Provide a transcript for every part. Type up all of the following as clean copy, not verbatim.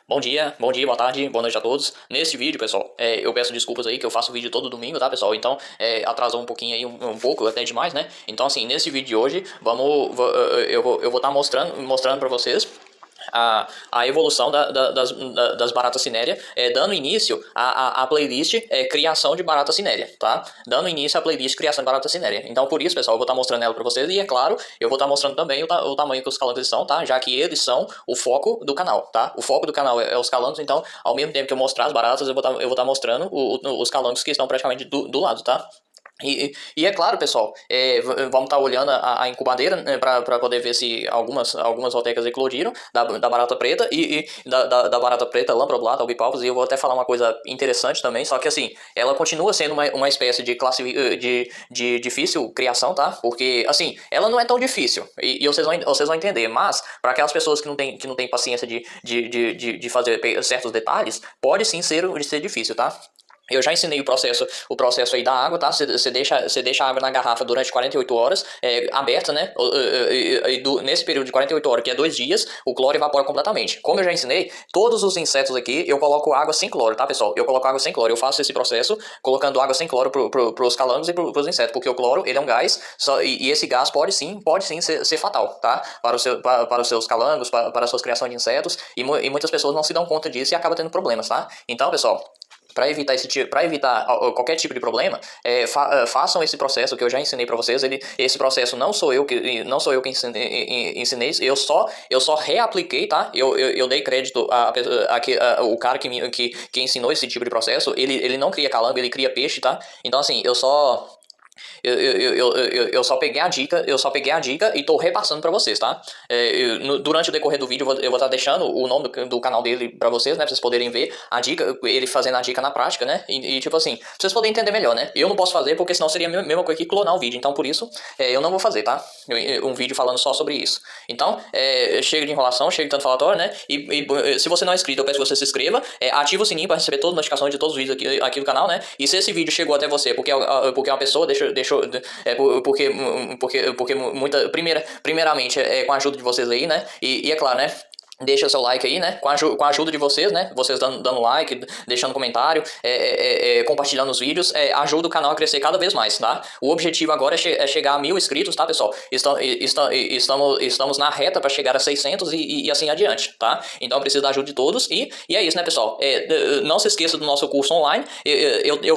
Bom dia, boa tarde, boa noite a todos. Nesse vídeo, pessoal, eu peço desculpas aí que eu faço vídeo todo domingo, tá, pessoal? Então, atrasou um pouquinho aí, um pouco, até demais, né? Então, assim, nesse vídeo de hoje, eu vou estar mostrando pra vocês a evolução das baratas cinérea, dando início à playlist criação de barata cinérea, tá? Dando início à playlist criação de barata cinérea. Então, por isso, pessoal, eu vou estar mostrando ela para vocês e, é claro, eu vou estar mostrando também o tamanho que os calangos são, tá? Já que eles são o foco do canal, tá? O foco do canal é os calangos, então, ao mesmo tempo que eu mostrar as baratas, eu vou estar mostrando os calangos que estão praticamente do lado, tá? E é claro, pessoal, vamos estar olhando a incubadeira, né, para poder ver se algumas rotecas eclodiram da barata preta da barata preta, lamproblata, albipalpos. E eu vou até falar uma coisa interessante também, só que assim, ela continua sendo uma espécie de difícil criação, tá? Porque, assim, ela não é tão difícil, e vocês vão entender, mas para aquelas pessoas que não tem paciência de fazer certos detalhes, pode sim ser difícil, tá? Eu já ensinei o processo aí da água, tá? Você deixa a água na garrafa durante 48 horas, aberta, né? Nesse período de 48 horas, que é 2 dias, o cloro evapora completamente. Como eu já ensinei, todos os insetos aqui, eu coloco água sem cloro, tá, pessoal? Eu coloco água sem cloro. Eu faço esse processo colocando água sem cloro pros calangos e pros insetos, porque o cloro, ele é um gás, e esse gás pode sim ser fatal, tá? Para os seus calangos, para as suas criações de insetos, e muitas pessoas não se dão conta disso e acabam tendo problemas, tá? Então, pessoal, para evitar qualquer tipo de problema, façam esse processo que eu já ensinei para vocês. Esse processo não sou eu que ensinei, eu só reapliquei, tá? Eu dei crédito o cara que ensinou esse tipo de processo. Ele não cria calango, ele cria peixe, tá? Então, assim, eu só peguei a dica e tô repassando pra vocês, tá? Durante o decorrer do vídeo eu vou estar deixando o nome do canal dele pra vocês, né? Pra vocês poderem ver a dica, ele fazendo a dica na prática, né? Tipo assim, pra vocês poderem entender melhor, né? Eu não posso fazer porque senão seria a mesma coisa que clonar o vídeo. Então, por isso, eu não vou fazer, tá? Um vídeo falando só sobre isso. Então, chega de enrolação, chega de tanto falatório, né? Se você não é inscrito, eu peço que você se inscreva. Ativa o sininho pra receber todas as notificações de todos os vídeos aqui do canal, né? E se esse vídeo chegou até você porque uma pessoa deixou primeiramente com a ajuda de vocês aí, né? E é claro, né? Deixa seu like aí, né? Com a ajuda de vocês, né? Vocês dando like, deixando comentário, compartilhando os vídeos, ajuda o canal a crescer cada vez mais, tá? O objetivo agora é chegar a 1000 inscritos, tá, pessoal? Estamos na reta para chegar a 600 e assim adiante, tá? Então precisa da ajuda de todos e é isso, né, pessoal? Não se esqueça do nosso curso online. Eu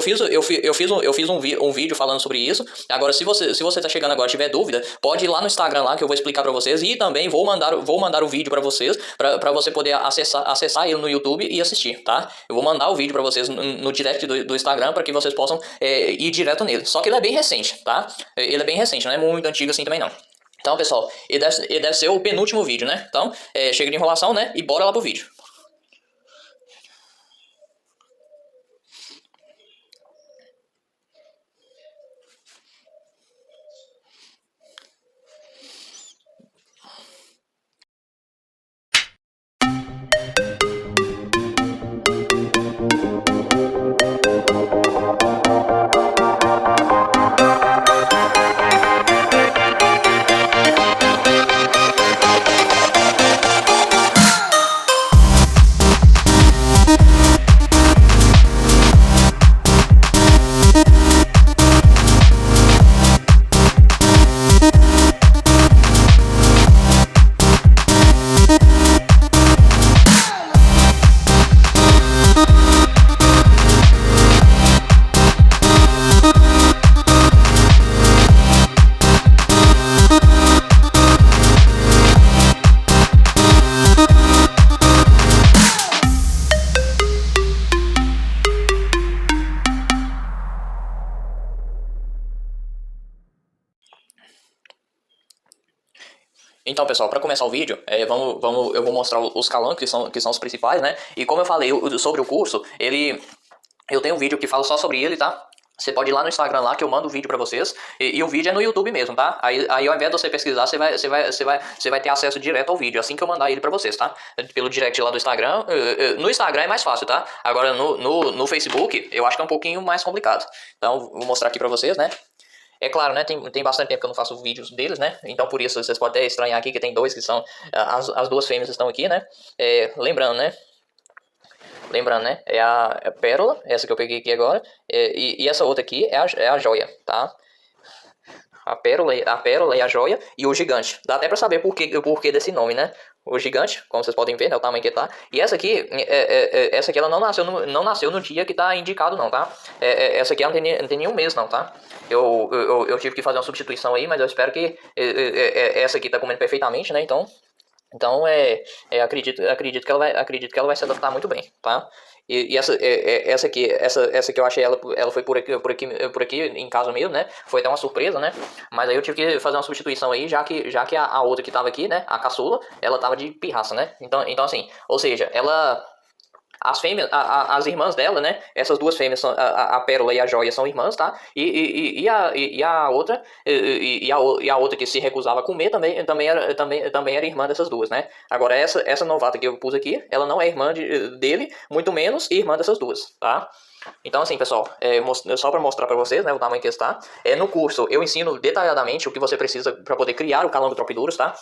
fiz um vídeo falando sobre isso. Agora, se você tá chegando agora e tiver dúvida, pode ir lá no Instagram lá que eu vou explicar para vocês e também vou mandar o vídeo para vocês para você poder acessar ele no YouTube e assistir, tá? Eu vou mandar o vídeo para vocês no direct do Instagram para que vocês possam ir direto nele. Só que ele é bem recente, tá? Ele é bem recente, não é muito antigo assim também não. Então, pessoal, ele deve ser o penúltimo vídeo, né? Então, chega de enrolação, né? E bora lá pro vídeo. Então, pessoal, para começar o vídeo, eu vou mostrar os calangos que são os principais, né? E como eu falei sobre o curso, eu tenho um vídeo que fala só sobre ele, tá? Você pode ir lá no Instagram lá que eu mando o vídeo pra vocês. E o vídeo é no YouTube mesmo, tá? Aí ao invés de você pesquisar, você vai ter acesso direto ao vídeo, assim que eu mandar ele pra vocês, tá? Pelo direct lá do Instagram. No Instagram é mais fácil, tá? Agora no Facebook, eu acho que é um pouquinho mais complicado. Então, vou mostrar aqui pra vocês, né? É claro, né? Tem bastante tempo que eu não faço vídeos deles, né? Então por isso vocês podem até estranhar aqui que tem dois que são. As duas fêmeas estão aqui, né? Lembrando, né? lembrando, né? É a pérola, essa que eu peguei aqui agora. E essa outra aqui é a joia, tá? A pérola e a joia e o gigante. Dá até pra saber o porquê desse nome, né? O gigante, como vocês podem ver, né? O tamanho que tá. E essa aqui ela não nasceu no dia que tá indicado, não, tá? Essa aqui ela não tem nenhum mês, não, tá? Eu tive que fazer uma substituição aí, mas eu espero que essa aqui tá comendo perfeitamente, né? Então acredito que ela vai se adaptar muito bem, tá? E essa aqui eu achei ela foi por aqui em casa mesmo, né? Foi até uma surpresa, né? Mas aí eu tive que fazer uma substituição aí, já que a outra que tava aqui, né? A caçula, ela tava de pirraça, né? Então assim, ou seja, as fêmeas, as irmãs dela, né? Essas duas fêmeas, a Pérola e a Joia, são irmãs, tá? E a outra, e a outra que se recusava a comer também era irmã dessas duas, né? Agora, essa novata que eu pus aqui, ela não é irmã dele, muito menos irmã dessas duas, tá? Então, assim, pessoal, só para mostrar para vocês, né, o tamanho que está. No curso eu ensino detalhadamente o que você precisa para poder criar o calango tropidurus, tá?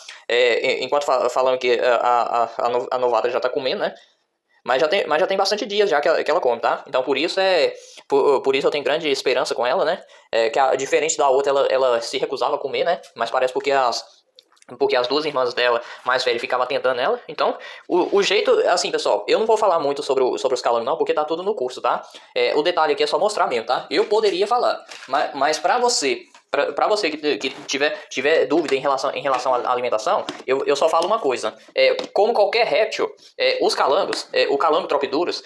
Enquanto falando que a novata já está comendo, né? Mas já tem bastante dias já que ela come, tá? Então por isso por isso eu tenho grande esperança com ela, né? Diferente da outra, ela se recusava a comer, né? Mas parece porque as duas irmãs dela mais velhas ficavam tentando ela. Então, o jeito, assim, pessoal, eu não vou falar muito sobre os calangos não, porque tá tudo no curso, tá? O detalhe aqui é só mostrar mesmo, tá? Eu poderia falar, mas pra você... Para você que tiver dúvida em relação à alimentação, eu só falo uma coisa. Como qualquer réptil, os calangos, o calango tropidurus,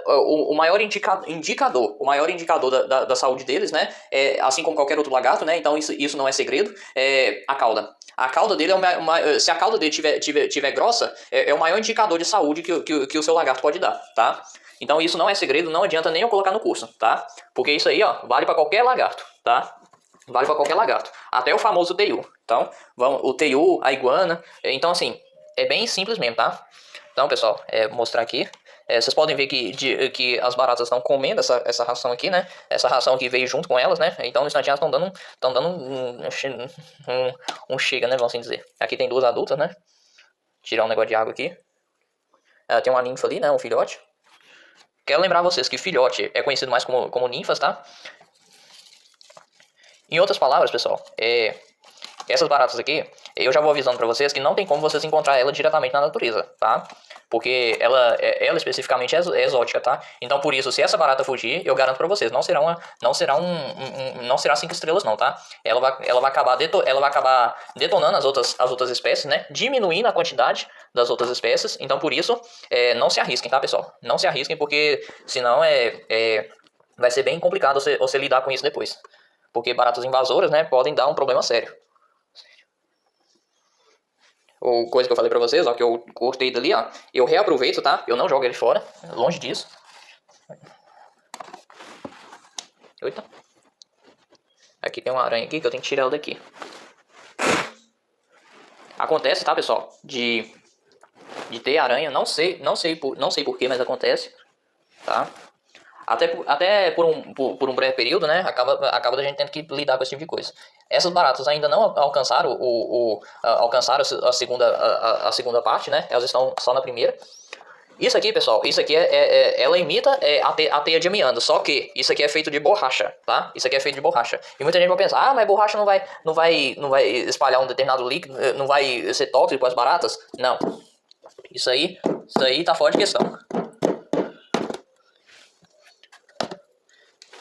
o maior indicador da saúde deles, né? Assim como qualquer outro lagarto, né? Então isso não é segredo. A cauda. A cauda dele se a cauda dele tiver grossa, é o maior indicador de saúde que o seu lagarto pode dar, tá? Então isso não é segredo, não adianta nem eu colocar no curso, tá? Porque isso aí, ó, vale para qualquer lagarto, tá? Vale para qualquer lagarto. Até o famoso teiu. Então, o teiu, a iguana. Então, assim, é bem simples mesmo, tá? Então, pessoal, mostrar aqui. Vocês podem ver que as baratas estão comendo essa ração aqui, né? Essa ração que veio junto com elas, né? Então, no instantinho, elas estão dando um chega, né? Vamos assim dizer. Aqui tem duas adultas, né? Tirar um negócio de água aqui. Tem uma ninfa ali, né? Um filhote. Quero lembrar vocês que filhote é conhecido mais como ninfas, tá? Em outras palavras, pessoal, essas baratas aqui, eu já vou avisando pra vocês que não tem como vocês encontrar ela diretamente na natureza, tá? Porque ela especificamente é exótica, tá? Então, por isso, se essa barata fugir, eu garanto pra vocês, não será 5 estrelas não, tá? Ela vai acabar detonando as outras espécies, né? Diminuindo a quantidade das outras espécies. Então, por isso, não se arrisquem, tá, pessoal? Não se arrisquem, porque senão vai ser bem complicado você lidar com isso depois. Porque baratas invasoras, né, podem dar um problema sério. Ou coisa que eu falei pra vocês, ó, que eu cortei dali, ó. Eu reaproveito, tá? Eu não jogo ele fora, longe disso. Eita. Aqui tem uma aranha aqui que eu tenho que tirar ela daqui. Acontece, tá, pessoal? De ter aranha, não sei porquê, mas acontece, tá? Até por um breve período, né? Acaba da gente tendo que lidar com esse tipo de coisa. Essas baratas ainda não alcançaram alcançaram a segunda parte, né? Elas estão só na primeira. Isso aqui, pessoal, ela imita a teia de amianto, só que isso aqui é feito de borracha, tá? Isso aqui é feito de borracha. E muita gente vai pensar, mas borracha não vai espalhar um determinado líquido, não vai ser tóxico para as baratas? Não. Isso aí tá fora de questão.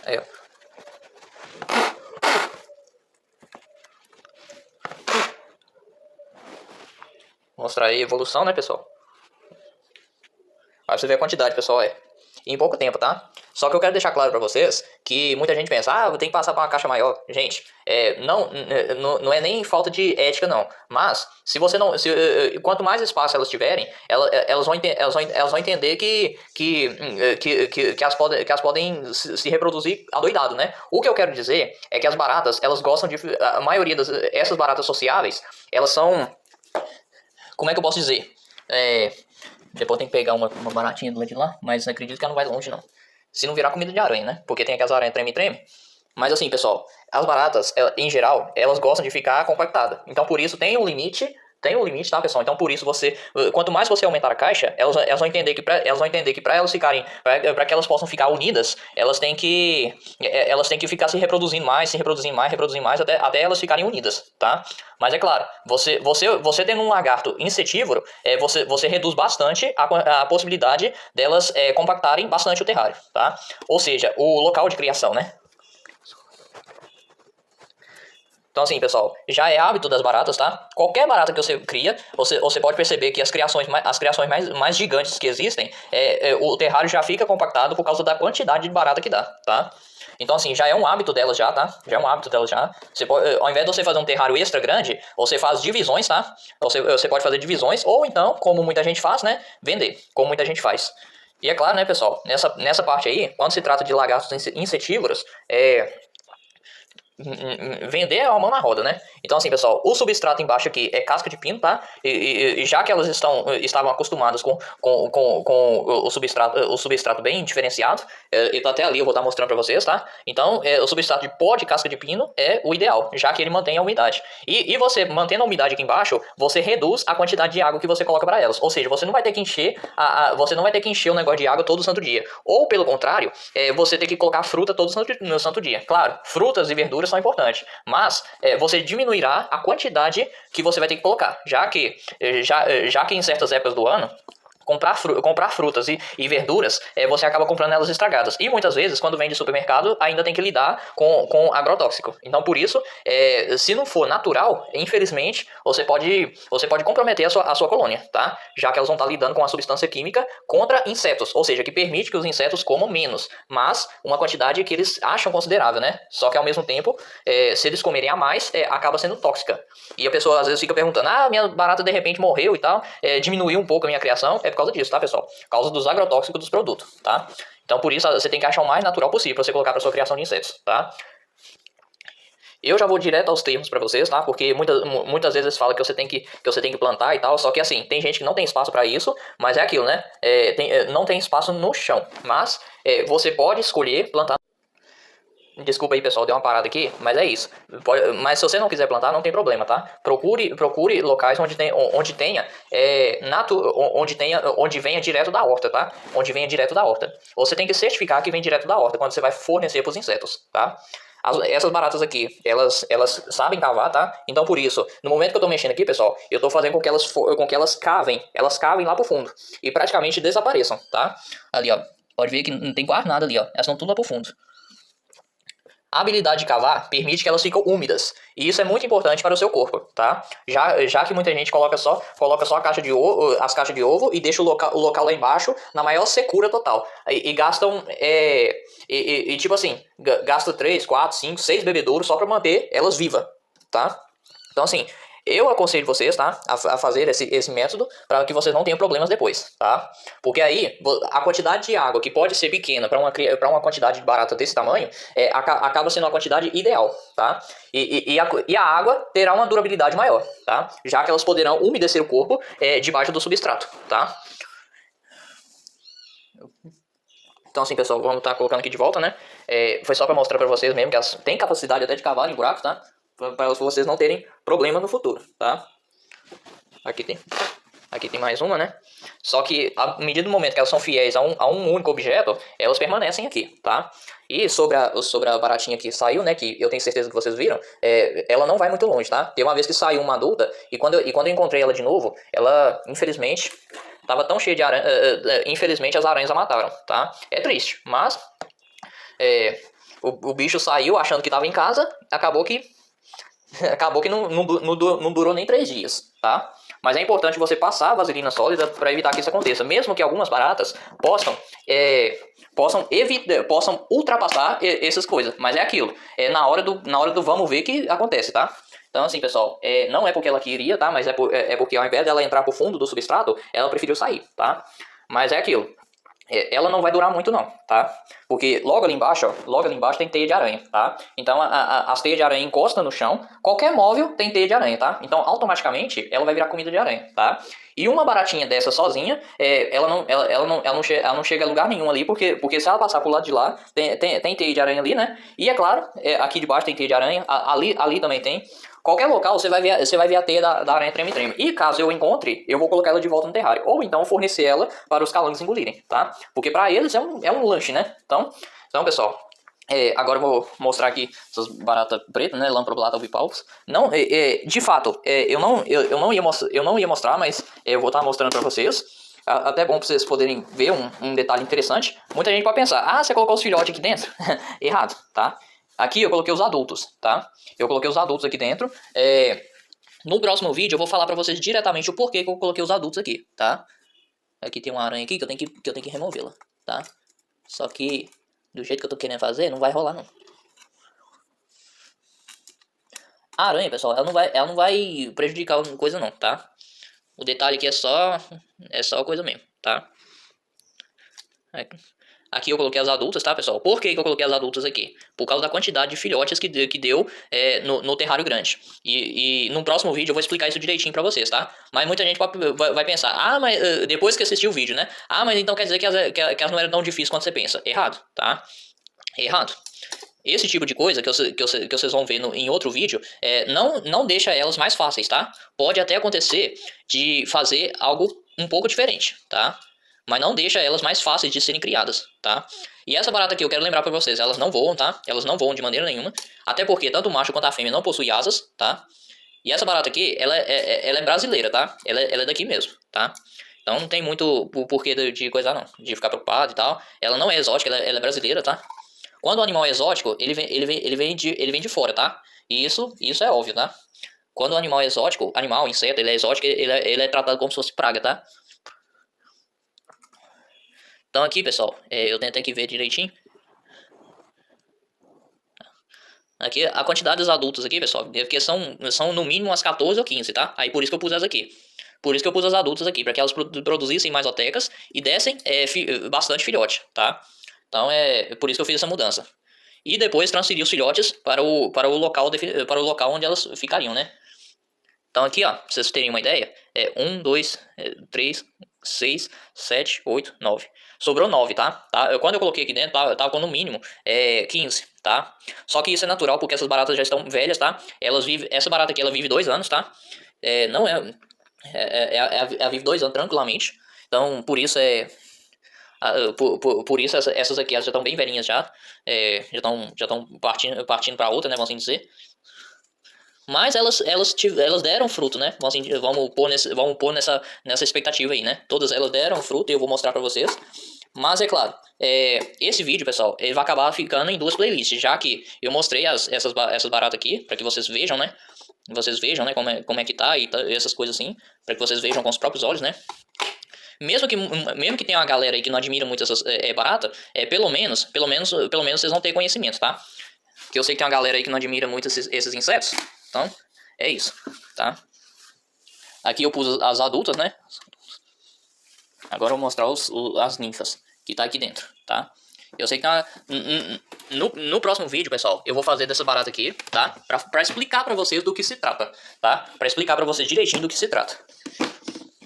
Aí, ó. Mostrar aí a evolução, né, pessoal? Aí você vê a quantidade, pessoal, em pouco tempo, tá? Só que eu quero deixar claro pra vocês que muita gente pensa, tem que passar pra uma caixa maior. Gente, não é nem falta de ética, não. Mas, quanto mais espaço elas tiverem, elas vão entender que elas podem se reproduzir adoidado, né? O que eu quero dizer é que as baratas, elas gostam a maioria essas baratas sociáveis, elas são, como é que eu posso dizer? Depois tem que pegar uma baratinha do lado de lá, mas acredito que ela não vai longe, não. Se não virar comida de aranha, né? Porque tem aquelas aranhas treme-treme. Mas assim, pessoal, as baratas, em geral, elas gostam de ficar compactadas. Então, por isso, tem um limite tem um limite, tá, pessoal? Então, por isso, quanto mais você aumentar a caixa, elas vão entender que para elas ficarem, para que elas possam ficar unidas, elas têm que ficar se reproduzindo mais, até elas ficarem unidas, tá? Mas é claro, você tendo um lagarto insetívoro, você reduz bastante a possibilidade delas compactarem bastante o terrário, tá? Ou seja, o local de criação, né? Então assim, pessoal, já é hábito das baratas, tá? Qualquer barata que você cria, você pode perceber que as criações mais gigantes que existem, o terrário já fica compactado por causa da quantidade de barata que dá, tá? Então assim, já é um hábito delas já, tá? Já é um hábito delas já. Você pode, ao invés de você fazer um terrário extra grande, você faz divisões, tá? Você pode fazer divisões, ou então, como muita gente faz, né? Vender, como muita gente faz. E é claro, né, pessoal, nessa parte aí, quando se trata de lagartos insetívoros, vender é uma mão na roda, né? Então assim, pessoal, o substrato embaixo aqui é casca de pino, tá? E já que elas estavam acostumadas com o substrato bem diferenciado, ele tá até ali, eu vou estar mostrando pra vocês, tá? Então, o substrato de pó de casca de pino é o ideal, já que ele mantém a umidade. E você, mantendo a umidade aqui embaixo, você reduz a quantidade de água que você coloca para elas. Ou seja, você não vai ter que encher você não vai ter que encher o negócio de água todo santo dia. Ou, pelo contrário, você tem que colocar fruta todo santo dia. Claro, frutas e verduras são importantes, mas você diminuirá a quantidade que você vai ter que colocar, já que em certas épocas do ano comprar frutas e verduras, você acaba comprando elas estragadas. E muitas vezes, quando vem de supermercado, ainda tem que lidar com agrotóxico. Então, por isso, se não for natural, infelizmente, você pode comprometer a sua colônia, tá? Já que elas vão estar lidando com uma substância química contra insetos, ou seja, que permite que os insetos comam menos, mas uma quantidade que eles acham considerável, né? Só que ao mesmo tempo, se eles comerem a mais, acaba sendo tóxica. E a pessoa às vezes fica perguntando, minha barata de repente morreu e tal, diminuiu um pouco a minha criação. É por causa disso, tá, pessoal? Por causa dos agrotóxicos dos produtos, tá? Então, por isso, você tem que achar o mais natural possível para você colocar para sua criação de insetos, tá? Eu já vou direto aos termos para vocês, tá? Porque muitas vezes fala que você tem que plantar e tal, só que assim, tem gente que não tem espaço para isso, mas é aquilo, né? Não tem espaço no chão, mas você pode escolher plantar. Desculpa aí, pessoal, deu uma parada aqui, mas é isso. Mas se você não quiser plantar, não tem problema, tá? Procure locais onde venha direto da horta, tá? Onde venha direto da horta. Você tem que certificar que vem direto da horta quando você vai fornecer para os insetos, tá? Essas baratas aqui, elas sabem cavar, tá? Então, por isso, no momento que eu tô mexendo aqui, pessoal, eu tô fazendo com que elas cavem lá pro fundo e praticamente desapareçam, tá? Ali, ó, pode ver que não tem quase nada ali, ó. Elas estão tudo lá pro fundo. A habilidade de cavar permite que elas fiquem úmidas. E isso é muito importante para o seu corpo, tá? Já que muita gente coloca só a caixa de ovo, as caixas de ovo e deixa o local lá embaixo na maior secura total. E gastam, tipo assim, gasta 3, 4, 5, 6 bebedouros só para manter elas vivas, tá? Então assim, eu aconselho vocês, tá, a fazer esse método para que vocês não tenham problemas depois, tá? Porque aí a quantidade de água que pode ser pequena para uma quantidade de barata desse tamanho acaba sendo uma quantidade ideal, tá? E a água terá uma durabilidade maior, tá? Já que elas poderão umedecer o corpo debaixo do substrato, tá? Então assim, pessoal, vamos estar colocando aqui de volta, né? Foi só para mostrar para vocês mesmo que elas têm capacidade até de cavar em buracos, tá? Para vocês não terem problema no futuro, tá? Aqui tem mais uma, né? Só que, à medida do momento que elas são fiéis a um único objeto, elas permanecem aqui, tá? E sobre a baratinha que saiu, né? Que eu tenho certeza que vocês viram, ela não vai muito longe, tá? Tem uma vez que saiu uma adulta, e quando eu encontrei ela de novo, ela, infelizmente, tava tão cheia de aranha. Infelizmente, as aranhas a mataram, tá? É triste, mas o bicho saiu achando que tava em casa, acabou que não durou nem 3 dias, tá? Mas é importante você passar a vaselina sólida para evitar que isso aconteça. Mesmo que algumas baratas possam ultrapassar essas coisas. Mas é aquilo. Na hora do vamos ver que acontece, tá? Então assim, pessoal, não é porque ela queria, tá? Mas é porque ao invés dela entrar pro fundo do substrato, ela preferiu sair, tá? Mas é aquilo. Ela não vai durar muito não, tá? Porque logo ali embaixo tem teia de aranha, tá? Então as teias de aranha encostam no chão, qualquer móvel tem teia de aranha, tá? Então automaticamente ela vai virar comida de aranha, tá? E uma baratinha dessa sozinha, ela não chega a lugar nenhum ali, porque se ela passar pro lado de lá, tem teia de aranha ali, né? E é claro, aqui de baixo tem teia de aranha, ali também tem. Qualquer local você vai ver a teia da aranha treme-treme. E caso eu encontre, eu vou colocar ela de volta no terrário. Ou então fornecer ela para os calangos engolirem, tá? Porque para eles é um lanche, né? Então pessoal, agora eu vou mostrar aqui essas baratas pretas, né? Lamproblata ovipalpus. Não, de fato, eu não ia mostrar, mas eu vou estar mostrando para vocês. Até bom para vocês poderem ver um detalhe interessante. Muita gente pode pensar, ah, você colocou os filhotes aqui dentro? Errado, tá? Aqui eu coloquei os adultos, tá? Eu coloquei os adultos aqui dentro. No próximo vídeo eu vou falar pra vocês diretamente o porquê que eu coloquei os adultos aqui, tá? Aqui tem uma aranha aqui que eu tenho que removê-la, tá? Só que do jeito que eu tô querendo fazer, não vai rolar não. A aranha, pessoal, ela não vai prejudicar coisa não, tá? O detalhe aqui é só coisa mesmo, tá? Aqui eu coloquei as adultas, tá, pessoal? Por que eu coloquei as adultas aqui? Por causa da quantidade de filhotes que deu no terrário grande. E no próximo vídeo eu vou explicar isso direitinho pra vocês, tá? Mas muita gente vai pensar, ah, mas depois que assistiu o vídeo, né? Ah, mas então quer dizer que elas não eram tão difíceis quanto você pensa. Errado, tá? Errado. Esse tipo de coisa que vocês vão ver em outro vídeo, não deixa elas mais fáceis, tá? Pode até acontecer de fazer algo um pouco diferente, tá? Mas não deixa elas mais fáceis de serem criadas, tá? E essa barata aqui eu quero lembrar pra vocês, elas não voam, tá? Elas não voam de maneira nenhuma, até porque tanto o macho quanto a fêmea não possuem asas, tá? E essa barata aqui, ela é brasileira, tá? Ela é daqui mesmo, tá? Então não tem muito o porquê de coisa não, de ficar preocupado e tal. Ela não é exótica, ela é brasileira, tá? Quando o animal é exótico, ele vem de fora, tá? E isso é óbvio, tá? Quando o animal é exótico, inseto, ele é exótico, ele é tratado como se fosse praga, tá? Então aqui, pessoal, eu tentei aqui ver direitinho. Aqui, a quantidade dos adultos aqui, pessoal, porque são no mínimo umas 14 ou 15, tá? Aí por isso que eu pus elas aqui. Por isso que eu pus as adultas aqui, para que elas produzissem mais otecas e dessem bastante filhote, tá? Então é por isso que eu fiz essa mudança. E depois transferi os filhotes para o local onde elas ficariam, né? Então aqui, ó, pra vocês terem uma ideia, 1, 2, 3, 6, 7, 8, 9. Sobrou 9, tá? Quando eu coloquei aqui dentro, tava com no mínimo 15, tá? Só que isso é natural porque essas baratas já estão velhas, tá? Essa barata aqui, ela vive 2 anos, tá? Ela vive 2 anos tranquilamente. Então, por isso por isso essas aqui elas já estão bem velhinhas já. Já estão partindo para outra, né? Vamos assim dizer. Mas elas deram fruto, né? Vamos pôr nessa expectativa aí, né? Todas elas deram fruto e eu vou mostrar pra vocês. Mas é claro, esse vídeo, pessoal, ele vai acabar ficando em 2 playlists, já que eu mostrei essas baratas aqui, pra que vocês vejam, né? Vocês vejam, né, como é que tá e essas coisas assim, pra que vocês vejam com os próprios olhos, né? Mesmo que tenha uma galera aí que não admira muito essas baratas, pelo menos vocês vão ter conhecimento, tá? Porque eu sei que tem uma galera aí que não admira muito esses insetos. Então, é isso, tá? Aqui eu pus as adultas, né? Agora eu vou mostrar as ninfas que tá aqui dentro, tá? Eu sei que no próximo vídeo, pessoal, eu vou fazer dessa barata aqui, tá? Pra explicar pra vocês do que se trata, tá? Pra explicar pra vocês direitinho do que se trata.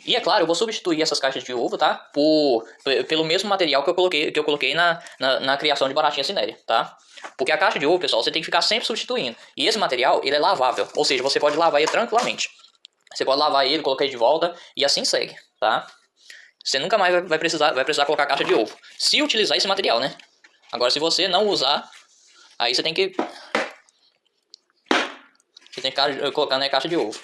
E é claro, eu vou substituir essas caixas de ovo, tá? Pelo mesmo material que eu coloquei na criação de baratinha cinérea, tá? Porque a caixa de ovo, pessoal, você tem que ficar sempre substituindo. E esse material, ele é lavável. Ou seja, você pode lavar ele tranquilamente. Você pode lavar ele, colocar ele de volta e assim segue, tá? Você nunca mais vai precisar colocar caixa de ovo. Se utilizar esse material, né? Agora, se você não usar, aí você tem que colocar na caixa de ovo.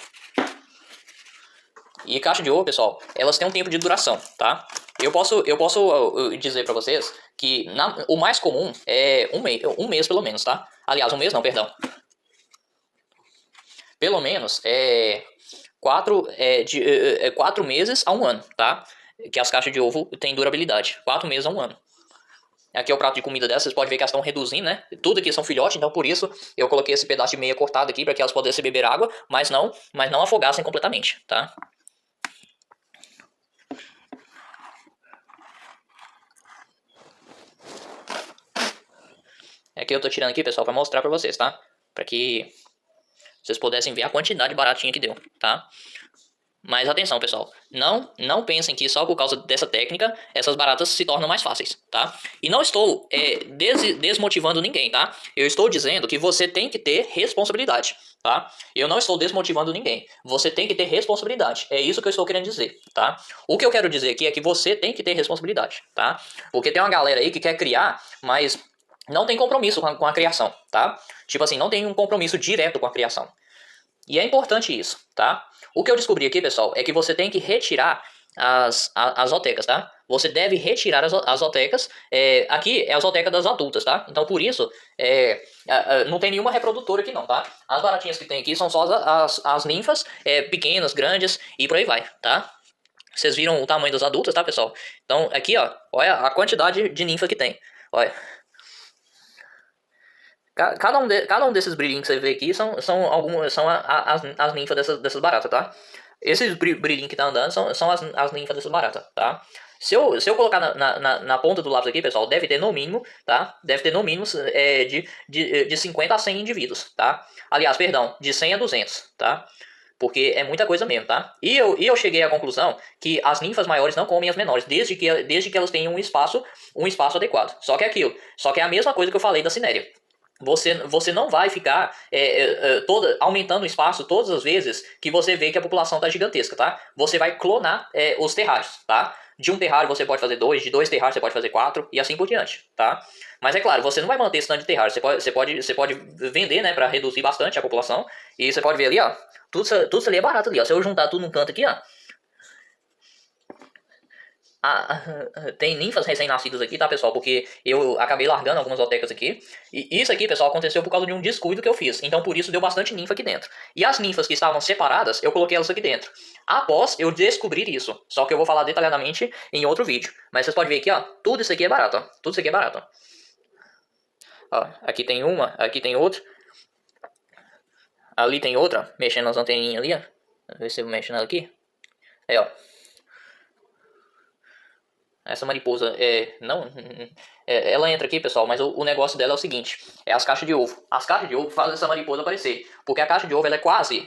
E caixa de ovo, pessoal, elas têm um tempo de duração, tá? Eu posso dizer pra vocês que o mais comum é um mês pelo menos, tá? Aliás, um mês não, perdão. Pelo menos 4 meses a 1 ano, tá? Que as caixas de ovo têm durabilidade. 4 meses a 1 ano. Aqui é o prato de comida dessas, vocês podem ver que elas estão reduzindo, né? Tudo aqui são filhotes, então por isso eu coloquei esse pedaço de meia cortado aqui para que elas pudessem beber água, mas não afogassem completamente, tá? Aqui eu tô tirando aqui, pessoal, para mostrar para vocês, tá? Para que vocês pudessem ver a quantidade de baratinha que deu, tá? Mas atenção, pessoal, não pensem que só por causa dessa técnica essas baratas se tornam mais fáceis, tá? E não estou desmotivando ninguém, tá? Eu estou dizendo que você tem que ter responsabilidade, tá? Eu não estou desmotivando ninguém. Você tem que ter responsabilidade. É isso que eu estou querendo dizer, tá? O que eu quero dizer aqui é que você tem que ter responsabilidade, tá? Porque tem uma galera aí que quer criar, mas não tem compromisso com a criação, tá? Tipo assim, não tem um compromisso direto com a criação. E é importante isso, tá? O que eu descobri aqui, pessoal, é que você tem que retirar as otecas, tá? Você deve retirar as otecas. Aqui é as otecas das adultas, tá? Então, por isso, não tem nenhuma reprodutora aqui não, tá? As baratinhas que tem aqui são só as ninfas, pequenas, grandes e por aí vai, tá? Vocês viram o tamanho das adultas, tá, pessoal? Então, aqui, ó, olha a quantidade de ninfa que tem. Olha. Cada um desses brilhinhos que você vê aqui são as ninfas dessas baratas, tá? Esses brilhinhos que tá andando são as ninfas dessas baratas, tá? Se eu colocar na ponta do lápis aqui, pessoal, deve ter no mínimo, tá? Deve ter no mínimo de 50 a 100 indivíduos, tá? Aliás, perdão, de 100 a 200, tá? Porque é muita coisa mesmo, tá? E eu cheguei à conclusão que as ninfas maiores não comem as menores, desde que elas tenham um espaço adequado. Só que é aquilo. Só que é a mesma coisa que eu falei da cinérea. Você não vai ficar aumentando o espaço todas as vezes que você vê que a população está gigantesca, tá? Você vai clonar os terrários, tá? De um terrário você pode fazer 2, de 2 terrários você pode fazer 4 e assim por diante, tá? Mas é claro, você não vai manter esse tanto de terrário, você pode vender, né, para reduzir bastante a população. E você pode ver ali, ó, tudo isso ali é barato ali, ó. Se eu juntar tudo num canto aqui, ó, tem ninfas recém-nascidas aqui, tá, pessoal? Porque eu acabei largando algumas otecas aqui. E isso aqui, pessoal, aconteceu por causa de um descuido que eu fiz. Então, por isso, deu bastante ninfa aqui dentro. E as ninfas que estavam separadas, eu coloquei elas aqui dentro. Após eu descobrir isso. Só que eu vou falar detalhadamente em outro vídeo. Mas vocês podem ver aqui, ó. Tudo isso aqui é barato, ó. Tudo isso aqui é barato, ó. Ó, aqui tem uma, aqui tem outra. Ali tem outra, mexendo nas anteninhas ali, ó. Vamos ver se eu mexo nela aqui. Aí, ó. Essa mariposa ela entra aqui, pessoal, mas o negócio dela é o seguinte: é as caixas de ovo. As caixas de ovo fazem essa mariposa aparecer, porque a caixa de ovo ela é quase,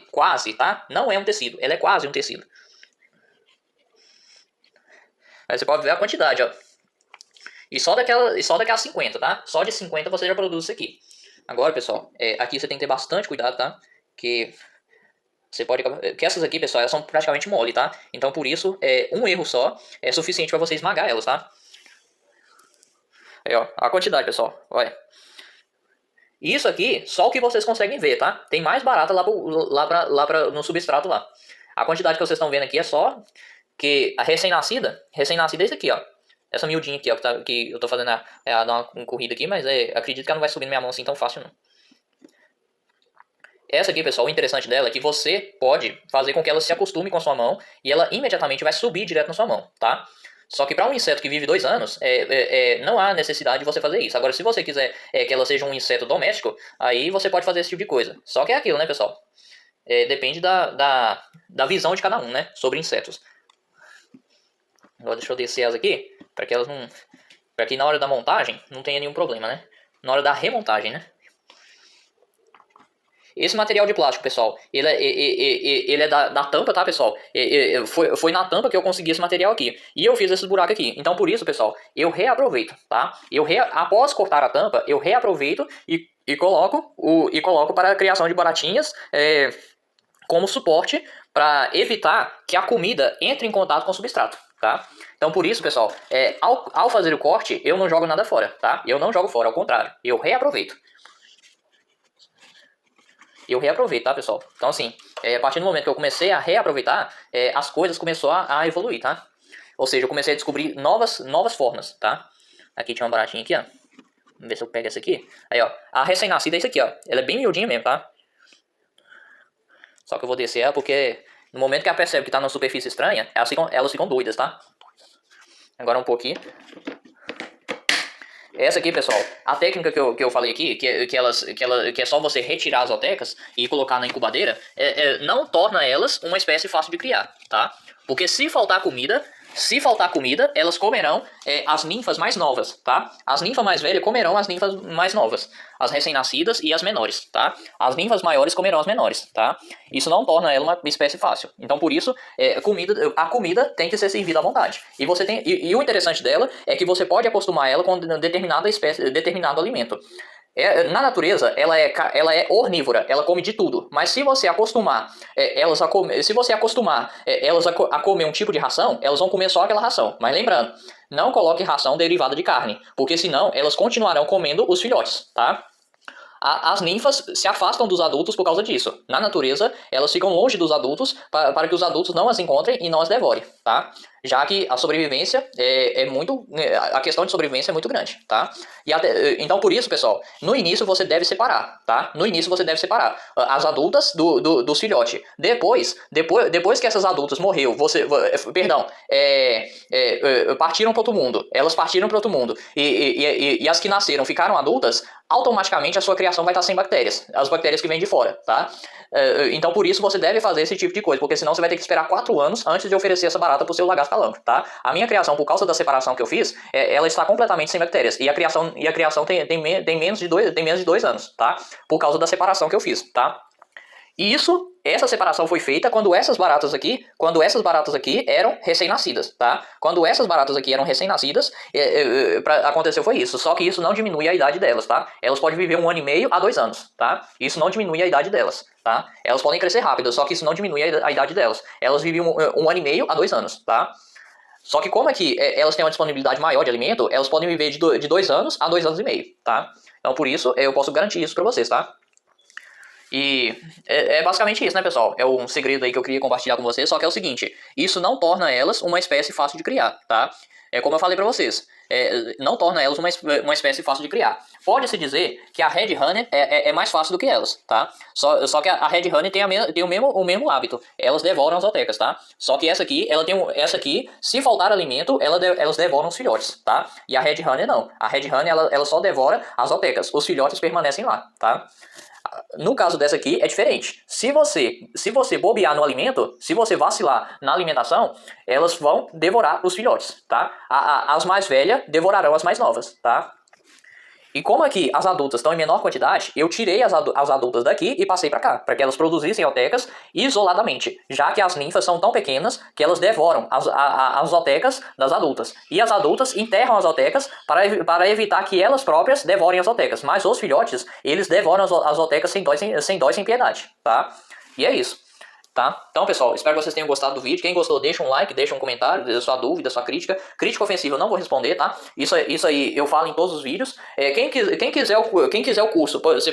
tá? Não é um tecido, ela é quase um tecido. Aí você pode ver a quantidade, ó. E só daquelas 50, tá? Só de 50 você já produz isso aqui. Agora, pessoal, aqui você tem que ter bastante cuidado, tá? Que essas aqui, pessoal, elas são praticamente mole, tá? Então, por isso, um erro só é suficiente para você esmagar elas, tá? Aí, ó, a quantidade, pessoal, olha. Isso aqui, só o que vocês conseguem ver, tá? Tem mais barata no substrato lá. A quantidade que vocês estão vendo aqui é só que a recém-nascida é isso aqui, ó. Essa miudinha aqui, ó, que eu tô fazendo dar uma corrida aqui, mas acredito que ela não vai subir na minha mão assim tão fácil, não. Essa aqui, pessoal, o interessante dela é que você pode fazer com que ela se acostume com a sua mão e ela imediatamente vai subir direto na sua mão, tá? Só que para um inseto que vive 2 anos, não há necessidade de você fazer isso. Agora, se você quiser que ela seja um inseto doméstico, aí você pode fazer esse tipo de coisa. Só que é aquilo, né, pessoal? Depende da visão de cada um, né, sobre insetos. Agora deixa eu descer elas aqui, para que elas não... para que na hora da montagem não tenha nenhum problema, né? Na hora da remontagem, né? Esse material de plástico, pessoal, ele é da tampa, tá, pessoal? Foi na tampa que eu consegui esse material aqui. E eu fiz esse buraco aqui. Então, por isso, pessoal, eu reaproveito, tá? Após cortar a tampa, eu reaproveito e coloco para a criação de baratinhas como suporte para evitar que a comida entre em contato com o substrato, tá? Então, por isso, pessoal, ao fazer o corte, eu não jogo nada fora, tá? Eu não jogo fora, ao contrário, eu reaproveito. Eu reaproveito, tá, pessoal? Então, assim, a partir do momento que eu comecei a reaproveitar, as coisas começaram a evoluir, tá? Ou seja, eu comecei a descobrir novas formas, tá? Aqui tinha uma baratinha aqui, ó. Vamos ver se eu pego essa aqui. Aí, ó, a recém-nascida é isso aqui, ó. Ela é bem miudinha mesmo, tá? Só que eu vou descer ela porque no momento que ela percebe que tá numa superfície estranha, elas ficam doidas, tá? Agora um pouquinho. Essa aqui, pessoal, a técnica que eu falei aqui, que é só você retirar as otecas e colocar na incubadeira, não torna elas uma espécie fácil de criar, tá? Porque se faltar comida, Se faltar comida, elas comerão as ninfas mais novas, tá? As ninfas mais velhas comerão as ninfas mais novas, as recém-nascidas e as menores, tá? As ninfas maiores comerão as menores, tá? Isso não torna ela uma espécie fácil. Então, por isso, a comida tem que ser servida à vontade. E o interessante dela é que você pode acostumar ela com determinada espécie, determinado alimento. Na natureza, ela é onívora, ela come de tudo. Mas se você acostumar elas a comer, a comer um tipo de ração, elas vão comer só aquela ração. Mas lembrando, não coloque ração derivada de carne, porque senão elas continuarão comendo os filhotes, tá? As ninfas se afastam dos adultos por causa disso. Na natureza, elas ficam longe dos adultos para que os adultos não as encontrem e não as devorem, tá? Já que a sobrevivência a questão de sobrevivência é muito grande, tá? Então, por isso, pessoal, no início você deve separar, tá? No início você deve separar as adultas dos filhotes. Depois que essas adultas morreu, partiram para outro mundo. Elas partiram para outro mundo e as que nasceram ficaram adultas, automaticamente a sua criação vai estar sem bactérias, as bactérias que vêm de fora, tá? Então por isso você deve fazer esse tipo de coisa, porque senão você vai ter que esperar 4 anos antes de oferecer essa barata pro seu lagarto calango, tá? A minha criação, por causa da separação que eu fiz, ela está completamente sem bactérias, e a criação tem menos de 2 anos, tá? Por causa da separação que eu fiz, tá? E essa separação foi feita quando essas baratas aqui eram recém-nascidas, tá? Quando essas baratas aqui eram recém-nascidas, aconteceu foi isso. Só que isso não diminui a idade delas, tá? Elas podem viver 1 ano e meio a 2 anos, tá? Isso não diminui a idade delas, tá? Elas podem crescer rápido, só que isso não diminui a idade delas. Elas vivem 1 ano e meio a 2 anos, tá? Só que como aqui elas têm uma disponibilidade maior de alimento, elas podem viver de 2 anos a 2 anos e meio, tá? Então por isso eu posso garantir isso pra vocês, tá? E é basicamente isso, né, pessoal? É um segredo aí que eu queria compartilhar com vocês, só que é o seguinte, isso não torna elas uma espécie fácil de criar, tá? É como eu falei pra vocês, não torna elas uma espécie fácil de criar. Pode-se dizer que a Red Honey é mais fácil do que elas, tá? Só que a Red Honey tem o mesmo hábito, elas devoram as otecas, tá? Só que essa aqui, se faltar alimento, elas devoram os filhotes, tá? E a Red Honey não. A Red Honey, ela só devora as otecas, os filhotes permanecem lá, tá? No caso dessa aqui é diferente. Se você bobear no alimento, se você vacilar na alimentação, elas vão devorar os filhotes, tá? As mais velhas devorarão as mais novas, tá? E como aqui as adultas estão em menor quantidade, eu tirei as adultas daqui e passei para cá, para que elas produzissem otecas isoladamente, já que as ninfas são tão pequenas que elas devoram as otecas das adultas. E as adultas enterram as otecas para evitar que elas próprias devorem as otecas. Mas os filhotes, eles devoram as otecas sem dó e sem piedade, tá? E é isso. Tá? Então, pessoal, espero que vocês tenham gostado do vídeo. Quem gostou, deixa um like, deixa um comentário, sua dúvida, sua crítica. Crítica ofensiva eu não vou responder, tá? Isso aí eu falo em todos os vídeos. Quem quiser o curso, você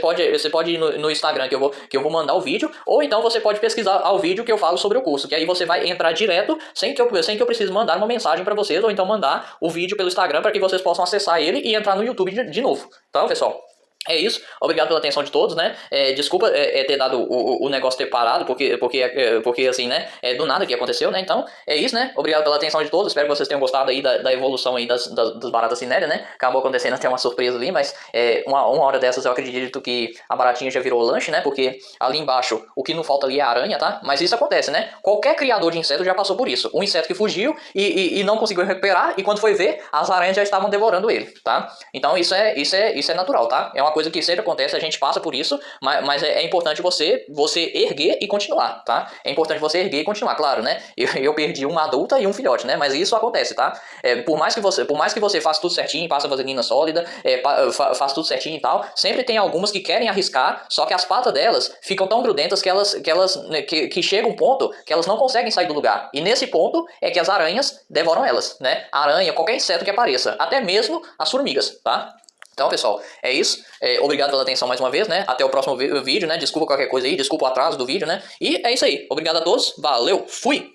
pode ir no Instagram que eu vou mandar o vídeo, ou então você pode pesquisar ao vídeo que eu falo sobre o curso, que aí você vai entrar direto sem que eu precise mandar uma mensagem para vocês, ou então mandar o vídeo pelo Instagram para que vocês possam acessar ele e entrar no YouTube de novo. Então, pessoal, é isso, obrigado pela atenção de todos, né? Desculpa ter dado o negócio ter parado, porque assim, né? Do nada que aconteceu, né? Então, é isso, né? Obrigado pela atenção de todos, espero que vocês tenham gostado aí da evolução aí das baratas cinéreas, né? Acabou acontecendo até uma surpresa ali, mas uma hora dessas eu acredito que a baratinha já virou lanche, né? Porque ali embaixo, o que não falta ali é a aranha, tá? Mas isso acontece, né? Qualquer criador de inseto já passou por isso. Um inseto que fugiu e não conseguiu recuperar, e quando foi ver, as aranhas já estavam devorando ele, tá? Então isso é natural, tá? É uma coisa que sempre acontece, a gente passa por isso, mas é importante você erguer e continuar, tá? É importante você erguer e continuar, claro, né? Eu perdi uma adulta e um filhote, né? Mas isso acontece, tá? Por mais que você faça tudo certinho, passa vaselina sólida, faça tudo certinho e tal, sempre tem algumas que querem arriscar, só que as patas delas ficam tão grudentas que chega um ponto que elas não conseguem sair do lugar. E nesse ponto é que as aranhas devoram elas, né? Aranha, qualquer inseto que apareça, até mesmo as formigas, tá? Então, pessoal, é isso. Obrigado pela atenção mais uma vez, né? Até o próximo vídeo, né? Desculpa qualquer coisa aí, desculpa o atraso do vídeo, né? E é isso aí. Obrigado a todos. Valeu. Fui!